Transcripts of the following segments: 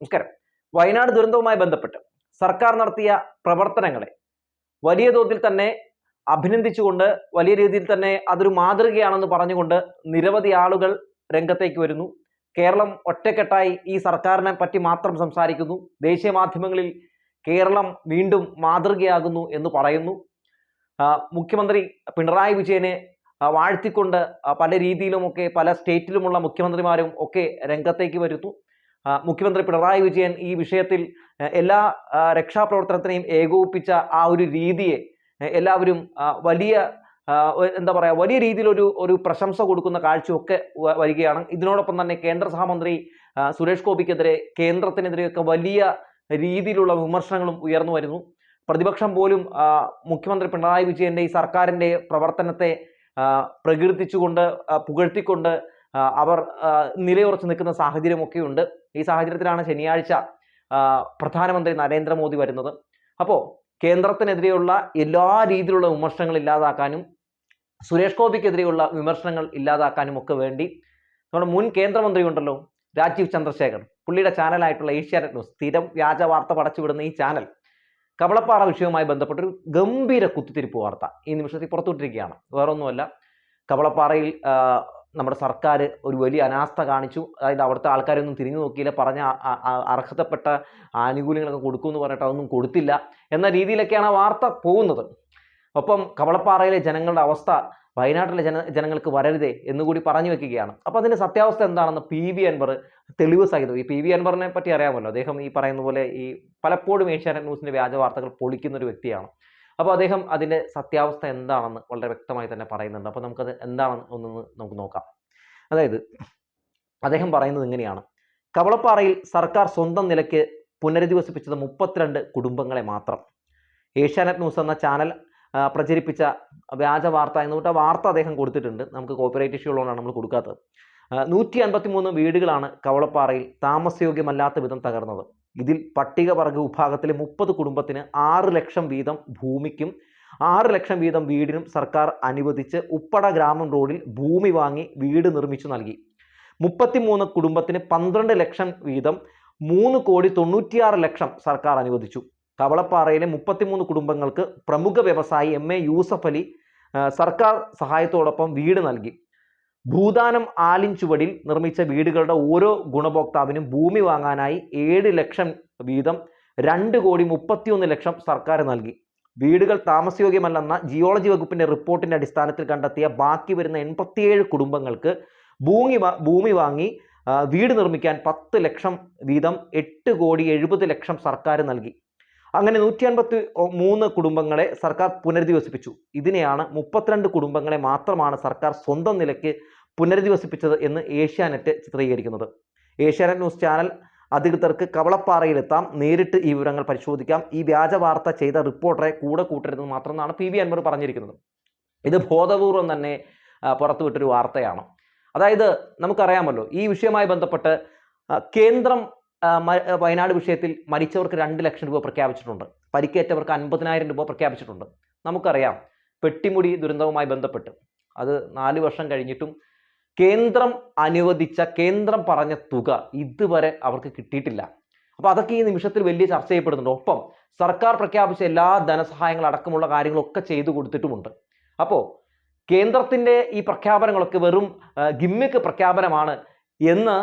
നമസ്കാരം. വയനാട് ദുരന്തവുമായി ബന്ധപ്പെട്ട് സർക്കാർ നടത്തിയ പ്രവർത്തനങ്ങളെ വലിയ തോതിൽ തന്നെ അഭിനന്ദിച്ചുകൊണ്ട്, വലിയ രീതിയിൽ തന്നെ അതൊരു മാതൃകയാണെന്ന് പറഞ്ഞുകൊണ്ട് നിരവധി ആളുകൾ രംഗത്തേക്ക് വരുന്നു. കേരളം ഒറ്റക്കെട്ടായി ഈ സർക്കാരിനെ പറ്റി മാത്രം സംസാരിക്കുന്നു. ദേശീയ മാധ്യമങ്ങളിൽ കേരളം വീണ്ടും മാതൃകയാകുന്നു എന്ന് പറയുന്നു. മുഖ്യമന്ത്രി പിണറായി വിജയനെ വാഴ്ത്തിക്കൊണ്ട് പല രീതിയിലുമൊക്കെ പല സ്റ്റേറ്റിലുമുള്ള മുഖ്യമന്ത്രിമാരും ഒക്കെ രംഗത്തേക്ക് വരുന്നു. മുഖ്യമന്ത്രി പിണറായി വിജയൻ ഈ വിഷയത്തിൽ എല്ലാ രക്ഷാപ്രവർത്തനത്തിനെയും ഏകോപിപ്പിച്ച ആ ഒരു രീതിയെ എല്ലാവരും വലിയ വലിയ രീതിയിലൊരു പ്രശംസ കൊടുക്കുന്ന കാഴ്ചയൊക്കെ വരികയാണ്. ഇതിനോടൊപ്പം തന്നെ കേന്ദ്ര സഹമന്ത്രി സുരേഷ് ഗോപിക്കെതിരെ, കേന്ദ്രത്തിനെതിരെയൊക്കെ വലിയ രീതിയിലുള്ള വിമർശനങ്ങളും ഉയർന്നു വരുന്നു. പ്രതിപക്ഷം പോലും മുഖ്യമന്ത്രി പിണറായി വിജയന്റെ ഈ സർക്കാരിന്റെ പ്രവർത്തനത്തെ പ്രകീർത്തിച്ചുകൊണ്ട്, പുകഴ്ത്തിക്കൊണ്ട് അവർ നിലയുറച്ചു നിൽക്കുന്ന സാഹചര്യമൊക്കെയുണ്ട്. ഈ സാഹചര്യത്തിലാണ് ശനിയാഴ്ച പ്രധാനമന്ത്രി നരേന്ദ്രമോദി വരുന്നത്. അപ്പോൾ കേന്ദ്രത്തിനെതിരെയുള്ള എല്ലാ രീതിയിലുള്ള വിമർശനങ്ങൾ ഇല്ലാതാക്കാനും സുരേഷ് ഗോപിക്കെതിരെയുള്ള വിമർശനങ്ങൾ ഇല്ലാതാക്കാനും ഒക്കെ വേണ്ടി നമ്മുടെ മുൻ കേന്ദ്രമന്ത്രി ഉണ്ടല്ലോ, രാജീവ് ചന്ദ്രശേഖർ, പുള്ളിയുടെ ചാനലായിട്ടുള്ള ഏഷ്യാനെറ്റ് ന്യൂസ്, സ്ഥിരം വ്യാജ വാർത്ത പടച്ചുവിടുന്ന ഈ ചാനൽ കവളപ്പാറ വിഷയവുമായി ബന്ധപ്പെട്ടൊരു ഗംഭീര കുത്തിത്തിരിപ്പ് വാർത്ത ഈ നിമിഷത്തിൽ പുറത്തുവിട്ടിരിക്കുകയാണ്. വേറൊന്നുമല്ല, കവളപ്പാറയിൽ നമ്മുടെ സർക്കാർ ഒരു വലിയ അനാസ്ഥ കാണിച്ചു. അതായത് അവിടുത്തെ ആൾക്കാരൊന്നും തിരിഞ്ഞു നോക്കിയില്ല, പറഞ്ഞ അർഹതപ്പെട്ട ആനുകൂല്യങ്ങളൊക്കെ കൊടുക്കുമെന്ന് പറഞ്ഞിട്ട് അതൊന്നും കൊടുത്തില്ല എന്ന രീതിയിലൊക്കെയാണ് ആ വാർത്ത പോകുന്നത്. ഒപ്പം കവളപ്പാറയിലെ ജനങ്ങളുടെ അവസ്ഥ വയനാട്ടിലെ ജനങ്ങൾക്ക് വരരുതേ എന്നുകൂടി പറഞ്ഞു വെക്കുകയാണ്. അപ്പോൾ അതിൻ്റെ സത്യാവസ്ഥ എന്താണെന്ന് PV അൻവർ തെളിവ് സഹിതം, ഈ PV അൻവറിനെ പറ്റി അറിയാമല്ലോ, അദ്ദേഹം ഈ പറയുന്ന പോലെ ഈ പലപ്പോഴും ഏഷ്യാനെറ്റ് ന്യൂസിൻ്റെ വ്യാജ വാർത്തകൾ പൊളിക്കുന്ന ഒരു വ്യക്തിയാണ്. അപ്പോൾ അദ്ദേഹം അതിൻ്റെ സത്യാവസ്ഥ എന്താണെന്ന് വളരെ വ്യക്തമായി തന്നെ പറയുന്നുണ്ട്. അപ്പോൾ നമുക്കത് എന്താണെന്ന് നമുക്ക് നോക്കാം. അതായത് അദ്ദേഹം പറയുന്നത് ഇങ്ങനെയാണ്: കവളപ്പാറയിൽ സർക്കാർ സ്വന്തം നിലയ്ക്ക് പുനരധിവസിപ്പിച്ചത് 32 കുടുംബങ്ങളെ മാത്രം. ഏഷ്യാനെറ്റ് ന്യൂസ് എന്ന ചാനൽ പ്രചരിപ്പിച്ച വ്യാജ വാർത്ത എന്നിട്ട് ആ വാർത്ത അദ്ദേഹം കൊടുത്തിട്ടുണ്ട്. നമുക്ക് കോപ്പിറൈറ്റ് ഇഷ്യൂ ഉള്ളതുകൊണ്ടാണ് നമ്മൾ കൊടുക്കാത്തത്. 153 വീടുകളാണ് കവളപ്പാറയിൽ താമസയോഗ്യമല്ലാത്ത വിധം തകർന്നത്. ഇതിൽ പട്ടികവർഗ വിഭാഗത്തിലെ 30 കുടുംബത്തിന് 6 ലക്ഷം വീതം ഭൂമിക്കും 6 ലക്ഷം വീതം വീടിനും സർക്കാർ അനുവദിച്ച് ഉപ്പട ഗ്രാമം റോഡിൽ ഭൂമി വാങ്ങി വീട് നിർമ്മിച്ചു നൽകി. 33 കുടുംബത്തിന് 12 ലക്ഷം വീതം 3,96,00,000 സർക്കാർ അനുവദിച്ചു. കവളപ്പാറയിലെ 33 കുടുംബങ്ങൾക്ക് പ്രമുഖ വ്യവസായി MA യൂസഫ് അലി സർക്കാർ സഹായത്തോടൊപ്പം വീട് നൽകി. ഭൂദാനം ആലിൻ ചുവടിൽ നിർമ്മിച്ച വീടുകളുടെ ഓരോ ഗുണഭോക്താവിനും ഭൂമി വാങ്ങാനായി 7 ലക്ഷം വീതം 2,31,00,000 സർക്കാർ നൽകി. വീടുകൾ താമസയോഗ്യമല്ലെന്ന ജിയോളജി വകുപ്പിന്റെ റിപ്പോർട്ടിന്റെ അടിസ്ഥാനത്തിൽ കണ്ടെത്തിയ ബാക്കി വരുന്ന 87 കുടുംബങ്ങൾക്ക് ഭൂമി വാങ്ങി വീട് നിർമ്മിക്കാൻ 10 ലക്ഷം വീതം 8,70,00,000 സർക്കാർ നൽകി. അങ്ങനെ 153 കുടുംബങ്ങളെ സർക്കാർ പുനരധിവസിപ്പിച്ചു. ഇതിനെയാണ് 32 കുടുംബങ്ങളെ മാത്രമാണ് സർക്കാർ സ്വന്തം നിലയ്ക്ക് പുനരധിവസിപ്പിച്ചത് എന്ന് ഏഷ്യാനെറ്റ് ചിത്രീകരിക്കുന്നത്. ഏഷ്യാനെറ്റ് ന്യൂസ് ചാനൽ അധികൃതർക്ക് കവളപ്പാറയിലെത്താം, നേരിട്ട് ഈ വിവരങ്ങൾ പരിശോധിക്കാം. ഈ വ്യാജ വാർത്ത ചെയ്ത റിപ്പോർട്ടറെ കൂടെ കൂട്ടരുതെന്ന് മാത്രമെന്നാണ് PV അൻവർ പറഞ്ഞിരിക്കുന്നത്. ഇത് ബോധപൂർവം തന്നെ പുറത്തുവിട്ടൊരു വാർത്തയാണ്. അതായത് നമുക്കറിയാമല്ലോ, ഈ വിഷയവുമായി ബന്ധപ്പെട്ട് കേന്ദ്രം വയനാട് വിഷയത്തിൽ മരിച്ചവർക്ക് 2 ലക്ഷം രൂപ പ്രഖ്യാപിച്ചിട്ടുണ്ട്, പരിക്കേറ്റവർക്ക് 50,000 രൂപ പ്രഖ്യാപിച്ചിട്ടുണ്ട്. നമുക്കറിയാം, പെട്ടിമുടി ദുരന്തവുമായി ബന്ധപ്പെട്ട് അത് 4 വർഷം കഴിഞ്ഞിട്ടും കേന്ദ്രം അനുവദിച്ച, കേന്ദ്രം പറഞ്ഞ തുക ഇതുവരെ അവർക്ക് കിട്ടിയിട്ടില്ല. അപ്പോൾ അതൊക്കെ ഈ നിമിഷത്തിൽ വലിയ ചർച്ച ചെയ്യപ്പെടുന്നുണ്ട്. ഒപ്പം സർക്കാർ പ്രഖ്യാപിച്ച എല്ലാ ധനസഹായങ്ങൾ അടക്കമുള്ള കാര്യങ്ങളൊക്കെ ചെയ്തു കൊടുത്തിട്ടുമുണ്ട്. അപ്പോൾ കേന്ദ്രത്തിൻ്റെ ഈ പ്രഖ്യാപനങ്ങളൊക്കെ വെറും ഗിമ്മിക്ക് പ്രഖ്യാപനമാണ് എന്ന്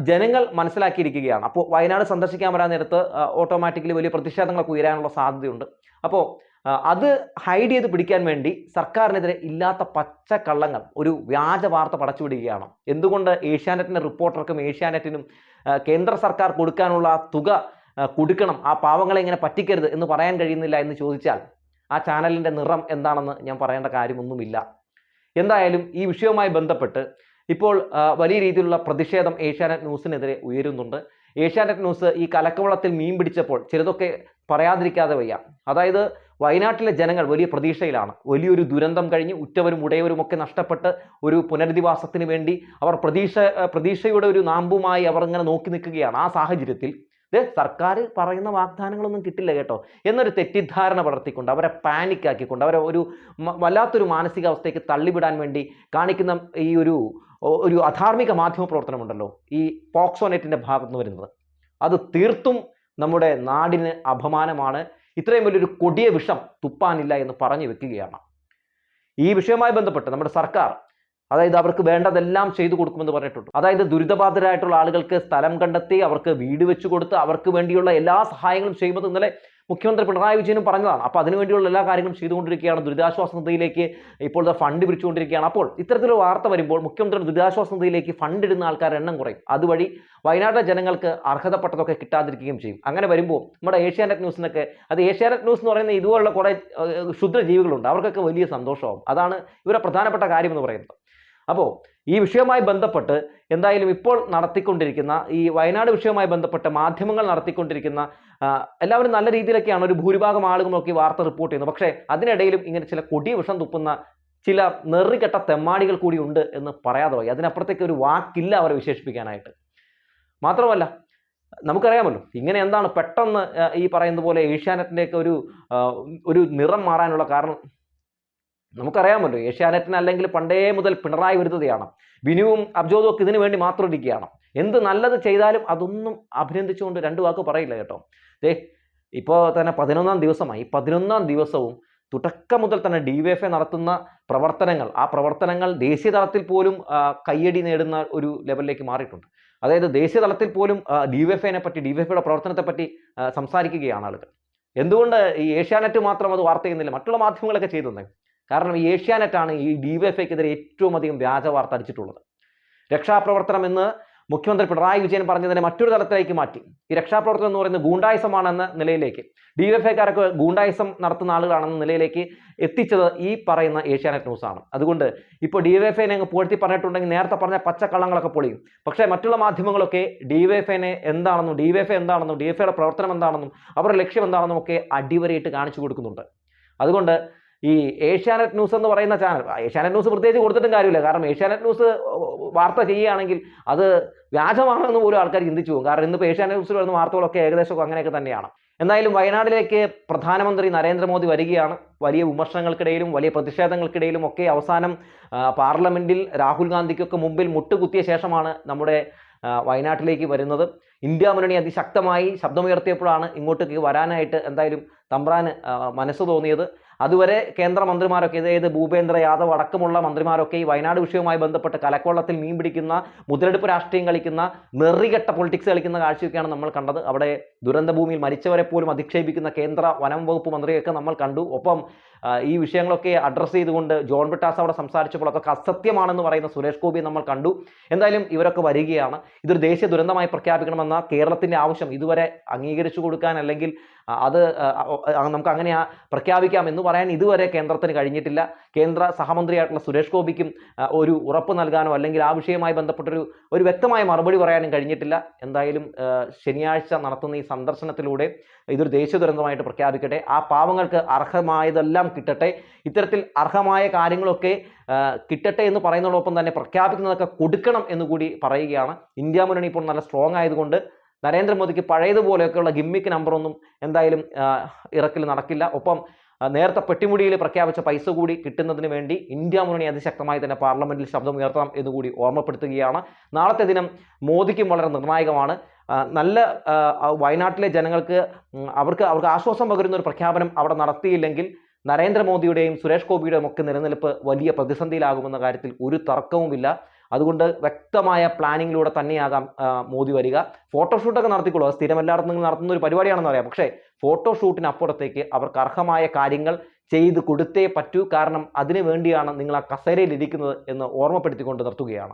ജനങ്ങൾ മനസ്സിലാക്കിയിരിക്കുകയാണ്. അപ്പോൾ വയനാട് സന്ദർശിക്കാൻ വരാൻ നേരത്ത് ഓട്ടോമാറ്റിക്കലി വലിയ പ്രതിഷേധങ്ങളൊക്കെ ഉയരാനുള്ള സാധ്യതയുണ്ട്. അപ്പോൾ അത് ഹൈഡ് ചെയ്ത് പിടിക്കാൻ വേണ്ടി സർക്കാരിനെതിരെ ഇല്ലാത്ത പച്ചക്കള്ളങ്ങൾ, ഒരു വ്യാജ വാർത്ത പടച്ചുവിടുകയാണ്. എന്തുകൊണ്ട് ഏഷ്യാനെറ്റിൻ്റെ റിപ്പോർട്ടർക്കും ഏഷ്യാനെറ്റിനും കേന്ദ്ര സർക്കാർ കൊടുക്കാനുള്ള തുക കൊടുക്കണം, ആ പാവങ്ങളെ ഇങ്ങനെ പറ്റിക്കരുത് എന്ന് പറയാൻ കഴിയുന്നില്ല എന്ന് ചോദിച്ചാൽ ആ ചാനലിൻ്റെ നിറം എന്താണെന്ന് ഞാൻ പറയേണ്ട കാര്യമൊന്നുമില്ല. എന്തായാലും ഈ വിഷയവുമായി ബന്ധപ്പെട്ട് ഇപ്പോൾ വലിയ രീതിയിലുള്ള പ്രതിഷേധം ഏഷ്യാനെറ്റ് ന്യൂസിനെതിരെ ഉയരുന്നുണ്ട്. ഏഷ്യാനെറ്റ് ന്യൂസ് ഈ കലക്കവളത്തിൽ മീൻ പിടിച്ചപ്പോൾ ചിലതൊക്കെ പറയാതിരിക്കാതെ വയ്യ. അതായത് വയനാട്ടിലെ ജനങ്ങൾ വലിയ പ്രതീക്ഷയിലാണ്. വലിയൊരു ദുരന്തം കഴിഞ്ഞ് ഉറ്റവരും ഉടയവരും ഒക്കെ നഷ്ടപ്പെട്ട് ഒരു പുനരധിവാസത്തിന് വേണ്ടി അവർ പ്രതീക്ഷയുടെ ഒരു നാമ്പുമായി അവർ ഇങ്ങനെ നോക്കി നിൽക്കുകയാണ്. ആ സാഹചര്യത്തിൽ സർക്കാർ പറയുന്ന വാഗ്ദാനങ്ങളൊന്നും കിട്ടില്ല കേട്ടോ എന്നൊരു തെറ്റിദ്ധാരണ വളർത്തിക്കൊണ്ട്, അവരെ പാനിക്കാക്കിക്കൊണ്ട്, അവരെ ഒരു വല്ലാത്തൊരു മാനസികാവസ്ഥയ്ക്ക് തള്ളിവിടാൻ വേണ്ടി കാണിക്കുന്ന ഈ ഒരു അധാർമിക മാധ്യമ പ്രവർത്തനമുണ്ടല്ലോ, ഈ പോക്സോ നെറ്റിൻ്റെ ഭാഗത്ത് നിന്ന് വരുന്നത്, അത് തീർത്തും നമ്മുടെ നാടിന് അപമാനമാണ്. ഇത്രയും വലിയൊരു കൊടിയ വിഷം തുപ്പാനില്ല എന്ന് പറഞ്ഞു വെക്കുകയാണ്. ഈ വിഷയവുമായി ബന്ധപ്പെട്ട് നമ്മുടെ സർക്കാർ അതായത് അവർക്ക് വേണ്ടതെല്ലാം ചെയ്തു കൊടുക്കുമെന്ന് പറഞ്ഞിട്ടുണ്ട്. അതായത് ദുരിതബാധിതരായിട്ടുള്ള ആളുകൾക്ക് സ്ഥലം കണ്ടെത്തി അവർക്ക് വീട് വെച്ചു കൊടുത്ത് അവർക്ക് വേണ്ടിയുള്ള എല്ലാ സഹായങ്ങളും ചെയ്യുമെന്ന് ഇന്നലെ മുഖ്യമന്ത്രി പിണറായി വിജയനും പറഞ്ഞതാണ്. അപ്പോൾ അതിനുവേണ്ടിയുള്ള എല്ലാ കാര്യങ്ങളും ചെയ്തുകൊണ്ടിരിക്കുകയാണ്. ദുരിതാശ്വാസ നിധിയിലേക്ക് ഇപ്പോൾ ഫണ്ട് പിരിച്ചുകൊണ്ടിരിക്കുകയാണ്. അപ്പോൾ ഇത്തരത്തിലൊരു വാർത്ത വരുമ്പോൾ മുഖ്യമന്ത്രി ദുരിതാശ്വാസ നിധിയിലേക്ക് ഫണ്ട് ഇടുന്ന ആൾക്കാരുടെ എണ്ണം കുറയും. അതുവഴി വയനാട്ടിലെ ജനങ്ങൾക്ക് അർഹതപ്പെട്ടതൊക്കെ കിട്ടാതിരിക്കുകയും ചെയ്യും. അങ്ങനെ വരുമ്പോൾ നമ്മുടെ ഏഷ്യാനെറ്റ് ന്യൂസിനൊക്കെ, അത് ഏഷ്യാനെറ്റ് ന്യൂസ് എന്ന് പറയുന്ന ഇതുപോലുള്ള കുറേ ക്ഷുദ്രജീവികളുണ്ട്, അവർക്കൊക്കെ വലിയ സന്തോഷമാവും. അതാണ് ഇവരുടെ പ്രധാനപ്പെട്ട കാര്യം എന്ന് പറയുന്നത്. അപ്പോൾ ഈ വിഷയവുമായി ബന്ധപ്പെട്ട് എന്തായാലും ഇപ്പോൾ നടത്തിക്കൊണ്ടിരിക്കുന്ന ഈ വയനാട് വിഷയവുമായി ബന്ധപ്പെട്ട് മാധ്യമങ്ങൾ നടത്തിക്കൊണ്ടിരിക്കുന്ന എല്ലാവരും നല്ല രീതിയിലൊക്കെയാണ്, ഒരു ഭൂരിഭാഗം ആളുകളൊക്കെ വാർത്ത റിപ്പോർട്ട് ചെയ്യുന്നത്. പക്ഷേ അതിനിടയിലും ഇങ്ങനെ ചില കൊടിയ വിഷം തുപ്പുന്ന ചില നെറികെട്ട തെമ്മാടികൾ കൂടി ഉണ്ട് എന്ന് പറയാതെ പോയി. അതിനപ്പുറത്തേക്ക് ഒരു വാക്കില്ല അവരെ വിശേഷിപ്പിക്കാനായിട്ട്. മാത്രമല്ല നമുക്കറിയാമല്ലോ ഇങ്ങനെ എന്താണ് പെട്ടെന്ന് ഈ പറയുന്ന പോലെ ഏഷ്യാനെറ്റിൻ്റെയൊക്കെ ഒരു നിറം മാറാനുള്ള കാരണം. നമുക്കറിയാമല്ലോ ഏഷ്യാനെറ്റിന് അല്ലെങ്കിൽ പണ്ടേ മുതൽ പിണറായി വിരുദ്ധതയാണ്. ബിനുവും അബ്ജോദും ഒക്കെ ഇതിനു വേണ്ടി മാത്രം ഇരിക്കുകയാണ്. എന്ത് നല്ലത് ചെയ്താലും അതൊന്നും അഭിനന്ദിച്ചുകൊണ്ട് രണ്ട് വാക്ക് പറയില്ല കേട്ടോ. ഇപ്പോൾ തന്നെ 11-ാം ദിവസമായി. 11-ാം ദിവസവും തുടക്കം മുതൽ തന്നെ DYFI നടത്തുന്ന പ്രവർത്തനങ്ങൾ, ആ പ്രവർത്തനങ്ങൾ ദേശീയ തലത്തിൽ പോലും കയ്യടി നേടുന്ന ഒരു ലെവലിലേക്ക് മാറിയിട്ടുണ്ട്. അതായത് ദേശീയ തലത്തിൽ പോലും DYFIനെ പറ്റി, DYFIയുടെ പ്രവർത്തനത്തെ പറ്റി സംസാരിക്കുകയാണ് ആളുകൾ. എന്തുകൊണ്ട് ഈ ഏഷ്യാനെറ്റ് മാത്രം അത് വാർത്ത ചെയ്യുന്നില്ല? മറ്റുള്ള മാധ്യമങ്ങളൊക്കെ ചെയ്തു. കാരണം ഈ ഏഷ്യാനെറ്റാണ് ഈ DYFIക്കെതിരെ ഏറ്റവും അധികം വ്യാജ വാർത്ത അടിച്ചിട്ടുള്ളത്. രക്ഷാപ്രവർത്തനം എന്ന് മുഖ്യമന്ത്രി പിണറായി വിജയൻ പറഞ്ഞതിനെ മറ്റൊരു തലത്തിലേക്ക് മാറ്റി. ഈ രക്ഷാപ്രവർത്തനം എന്ന് പറയുന്നത് ഗൂണ്ടായിസമാണെന്ന നിലയിലേക്ക്, DYFIക്കാരൊക്കെ ഗൂണ്ടായിസം നടത്തുന്ന ആളുകളാണെന്ന നിലയിലേക്ക് എത്തിച്ചത് ഈ പറയുന്ന ഏഷ്യാനെറ്റ് ന്യൂസാണ്. അതുകൊണ്ട് ഇപ്പോൾ DYFIനെ അങ്ങ് പുകഴ്ത്തി പറഞ്ഞിട്ടുണ്ടെങ്കിൽ നേരത്തെ പറഞ്ഞ പച്ചക്കള്ളങ്ങളൊക്കെ പൊളിയും. പക്ഷേ മറ്റുള്ള മാധ്യമങ്ങളൊക്കെ DYFIനെ എന്താണെന്നും DYFI എന്താണെന്നും DYFIയുടെ പ്രവർത്തനം എന്താണെന്നും അവരുടെ ലക്ഷ്യം എന്താണെന്നും ഒക്കെ അടിവരയിട്ട് കാണിച്ചു കൊടുക്കുന്നുണ്ട്. അതുകൊണ്ട് ഈ ഏഷ്യാനെറ്റ് ന്യൂസ് എന്ന് പറയുന്ന ചാനൽ, ഏഷ്യാനെറ്റ് ന്യൂസ് പ്രത്യേകിച്ച് കൊടുത്തിട്ടും കാര്യമില്ല. കാരണം ഏഷ്യാനെറ്റ് ന്യൂസ് വാർത്ത ചെയ്യുകയാണെങ്കിൽ അത് വ്യാജമാണെന്ന് പോലും ആൾക്കാർ ചിന്തിച്ചു പോകും. കാരണം ഇന്നിപ്പോൾ ഏഷ്യാനെറ്റ് ന്യൂസിൽ വരുന്ന വാർത്തകളൊക്കെ ഏകദേശം അങ്ങനെയൊക്കെ തന്നെയാണ്. എന്തായാലും വയനാട്ടിലേക്ക് പ്രധാനമന്ത്രി നരേന്ദ്രമോദി വരികയാണ്. വലിയ വിമർശനങ്ങൾക്കിടയിലും വലിയ പ്രതിഷേധങ്ങൾക്കിടയിലും ഒക്കെ അവസാനം പാർലമെന്റിൽ രാഹുൽ ഗാന്ധിക്കൊക്കെ മുമ്പിൽ മുട്ടുകുത്തിയ ശേഷമാണ് നമ്മുടെ വയനാട്ടിലേക്ക് വരുന്നത്. ഇന്ത്യ മുന്നണി അതിശക്തമായി ശബ്ദമുയർത്തിയപ്പോഴാണ് ഇങ്ങോട്ടേക്ക് വരാനായിട്ട് എന്തായാലും തമ്പ്രാന് മനസ്സ് തോന്നിയത്. അതുവരെ കേന്ദ്രമന്ത്രിമാരൊക്കെ, അതായത് ഭൂപേന്ദ്ര യാദവ് അടക്കമുള്ള മന്ത്രിമാരൊക്കെ ഈ വയനാട് വിഷയവുമായി ബന്ധപ്പെട്ട് കലക്കൊള്ളത്തിൽ മീൻ പിടിക്കുന്ന, മുതലെടുപ്പ് രാഷ്ട്രീയം കളിക്കുന്ന, നെറികെട്ട പൊളിറ്റിക്സ് കളിക്കുന്ന കാഴ്ചയൊക്കെയാണ് നമ്മൾ കണ്ടത്. അവിടെ ദുരന്തഭൂമിയിൽ മരിച്ചവരെ പോലും അധിക്ഷേപിക്കുന്ന കേന്ദ്ര വനം വകുപ്പ് മന്ത്രിയൊക്കെ നമ്മൾ കണ്ടു. ഒപ്പം ഈ വിഷയങ്ങളൊക്കെ അഡ്രസ്സ് ചെയ്തുകൊണ്ട് ജോൺ ബ്രിട്ടാസ് അവിടെ സംസാരിച്ചപ്പോഴൊക്കെ അസത്യമാണെന്ന് പറയുന്ന സുരേഷ് ഗോപിയെ നമ്മൾ കണ്ടു. എന്തായാലും ഇവരൊക്കെ വരികയാണ്. ഇതൊരു ദേശീയ ദുരന്തമായി പ്രഖ്യാപിക്കണമെന്ന കേരളത്തിൻ്റെ ആവശ്യം ഇതുവരെ അംഗീകരിച്ചു കൊടുക്കാൻ, അല്ലെങ്കിൽ അത് നമുക്ക് അങ്ങനെ പ്രഖ്യാപിക്കാം എന്ന് പറയാൻ ഇതുവരെ കേന്ദ്രത്തിന് കഴിഞ്ഞിട്ടില്ല. കേന്ദ്ര സഹമന്ത്രിയായിട്ടുള്ള സുരേഷ് ഗോപിക്കും ഒരു ഉറപ്പ് നൽകാനോ അല്ലെങ്കിൽ ആ വിഷയവുമായി ബന്ധപ്പെട്ടൊരു വ്യക്തമായ മറുപടി പറയാനും കഴിഞ്ഞിട്ടില്ല. എന്തായാലും ശനിയാഴ്ച നടത്തുന്ന ഈ സന്ദർശനത്തിലൂടെ ഇതൊരു ദേശീയ ദുരന്തമായിട്ട് പ്രഖ്യാപിക്കട്ടെ. ആ പാവങ്ങൾക്ക് അർഹമായതെല്ലാം കിട്ടട്ടെ. ഇത്തരത്തിൽ അർഹമായ കാര്യങ്ങളൊക്കെ കിട്ടട്ടെ എന്ന് പറയുന്നതോടൊപ്പം തന്നെ പ്രഖ്യാപിക്കുന്നതൊക്കെ കൊടുക്കണം എന്നുകൂടി പറയുകയാണ്. ഇന്ത്യ മുന്നണി ഇപ്പോൾ നല്ല സ്ട്രോങ് ആയതുകൊണ്ട് നരേന്ദ്രമോദിക്ക് പഴയതുപോലെയൊക്കെയുള്ള ഗിമ്മിക്ക് നമ്പറൊന്നും എന്തായാലും ഇറക്കിൽ നടക്കില്ല. ഒപ്പം നേരത്തെ പെട്ടിമുടിയിൽ പ്രഖ്യാപിച്ച പൈസ കൂടി കിട്ടുന്നതിന് വേണ്ടി ഇന്ത്യ മുന്നണി അതിശക്തമായി തന്നെ പാർലമെന്റിൽ ശബ്ദം ഉയർത്തണം എന്നുകൂടി ഓർമ്മപ്പെടുത്തുകയാണ്. നാളത്തെ ദിനം മോദിക്കും വളരെ നിർണായകമാണ്. നല്ല വയനാട്ടിലെ ജനങ്ങൾക്ക് അവർക്ക് ആശ്വാസം പകരുന്ന ഒരു പ്രഖ്യാപനം അവിടെ നടത്തിയില്ലെങ്കിൽ നരേന്ദ്രമോദിയുടെയും സുരേഷ് ഗോപിയുടെയും ഒക്കെ നിലനിൽപ്പ് വലിയ പ്രതിസന്ധിയിലാകുമെന്ന കാര്യത്തിൽ ഒരു തർക്കവുമില്ല. അതുകൊണ്ട് വ്യക്തമായ പ്ലാനിങ്ങിലൂടെ തന്നെയാകാം മോദി വരിക. ഫോട്ടോഷൂട്ടൊക്കെ നടത്തിക്കൊള്ളൂ, സ്ഥിരം എല്ലായിടത്തും നടത്തുന്ന ഒരു പരിപാടിയാണെന്ന് അറിയാം. പക്ഷേ ഫോട്ടോഷൂട്ടിനപ്പുറത്തേക്ക് അവർക്ക് അർഹമായ കാര്യങ്ങൾ ചെയ്ത് കൊടുത്തേ പറ്റൂ. കാരണം അതിനു വേണ്ടിയാണ് നിങ്ങൾ ആ കസേരയിൽ ഇരിക്കുന്നത് എന്ന് ഓർമ്മപ്പെടുത്തിക്കൊണ്ട് നിർത്തുകയാണ്.